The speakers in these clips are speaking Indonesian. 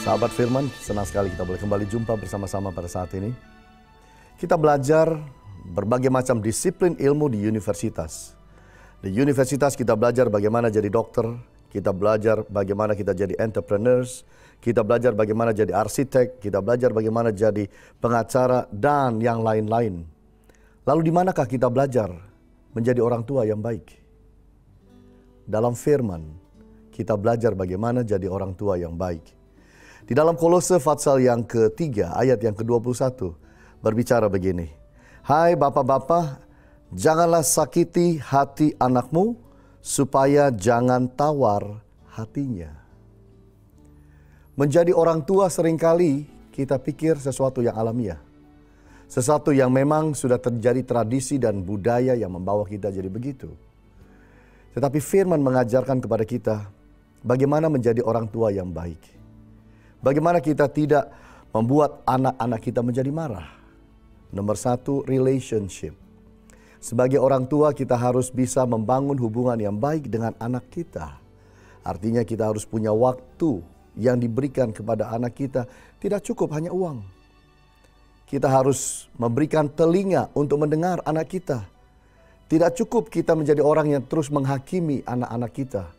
Sahabat Firman, senang sekali kita boleh kembali jumpa bersama-sama pada saat ini. Kita belajar berbagai macam disiplin ilmu di universitas. Di universitas kita belajar bagaimana jadi dokter, kita belajar bagaimana kita jadi entrepreneurs, kita belajar bagaimana jadi arsitek, kita belajar bagaimana jadi pengacara, dan yang lain-lain. Lalu di manakah kita belajar menjadi orang tua yang baik? Dalam Firman, kita belajar bagaimana jadi orang tua yang baik. Di dalam Kolose pasal yang ketiga, ayat yang ke-21, berbicara begini. Hai bapak-bapak, janganlah sakiti hati anakmu, supaya jangan tawar hatinya. Menjadi orang tua seringkali kita pikir sesuatu yang alamiah. Sesuatu yang memang sudah terjadi tradisi dan budaya yang membawa kita jadi begitu. Tetapi Firman mengajarkan kepada kita bagaimana menjadi orang tua yang baik. Bagaimana kita tidak membuat anak-anak kita menjadi marah. Nomor satu, relationship. Sebagai orang tua kita harus bisa membangun hubungan yang baik dengan anak kita. Artinya kita harus punya waktu yang diberikan kepada anak kita. Tidak cukup hanya uang. Kita harus memberikan telinga untuk mendengar anak kita. Tidak cukup kita menjadi orang yang terus menghakimi anak-anak kita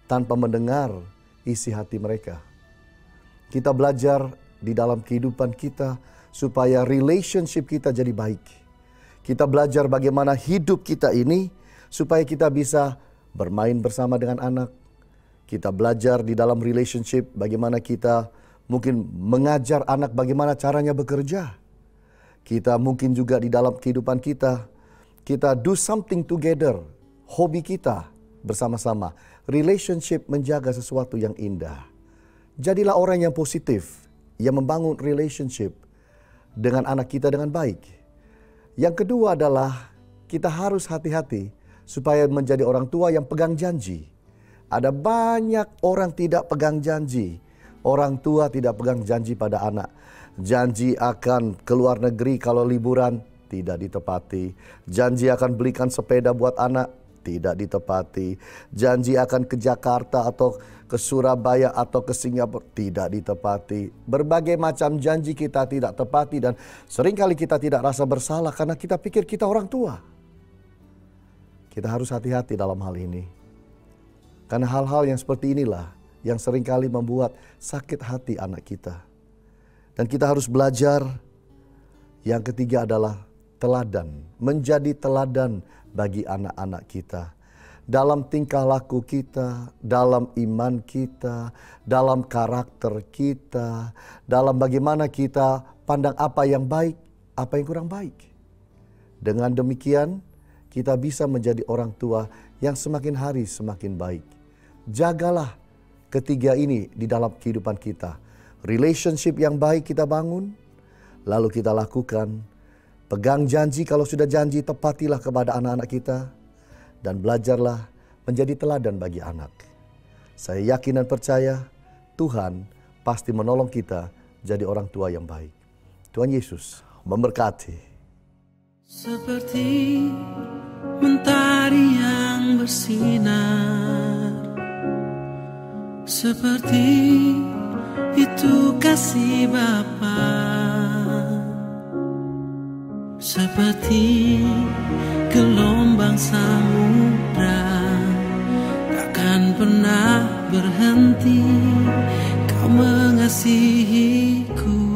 tanpa mendengar isi hati mereka. Kita belajar di dalam kehidupan kita supaya relationship kita jadi baik. Kita belajar bagaimana hidup kita ini supaya kita bisa bermain bersama dengan anak. Kita belajar di dalam relationship bagaimana kita mungkin mengajar anak bagaimana caranya bekerja. Kita mungkin juga di dalam kehidupan kita do something together. Hobi kita bersama-sama. Relationship menjaga sesuatu yang indah. Jadilah orang yang positif, yang membangun relationship dengan anak kita dengan baik. Yang kedua adalah kita harus hati-hati supaya menjadi orang tua yang pegang janji. Ada banyak orang tidak pegang janji. Orang tua tidak pegang janji pada anak. Janji akan keluar negeri kalau liburan, tidak ditepati. Janji akan belikan sepeda buat anak, tidak ditepati. Janji akan ke Jakarta atau ke Surabaya atau ke Singapura, tidak ditepati. Berbagai macam janji kita tidak tepati dan seringkali kita tidak rasa bersalah karena kita pikir kita orang tua. Kita harus hati-hati dalam hal ini. Karena hal-hal yang seperti inilah yang seringkali membuat sakit hati anak kita. Dan kita harus belajar. Yang ketiga adalah teladan. Menjadi teladan bagi anak-anak kita. Dalam tingkah laku kita, dalam iman kita, dalam karakter kita, dalam bagaimana kita pandang apa yang baik, apa yang kurang baik. Dengan demikian, kita bisa menjadi orang tua yang semakin hari semakin baik. Jagalah ketiga ini di dalam kehidupan kita. Relationship yang baik kita bangun, lalu kita lakukan. Pegang janji, kalau sudah janji tepatilah kepada anak-anak kita. Dan belajarlah menjadi teladan bagi anak. Saya yakin dan percaya Tuhan pasti menolong kita jadi orang tua yang baik. Tuhan Yesus memberkati. Seperti mentari yang bersinar, seperti itu kasih Bapa, seperti gelombang samudra, takkan pernah berhenti Kau mengasihiku.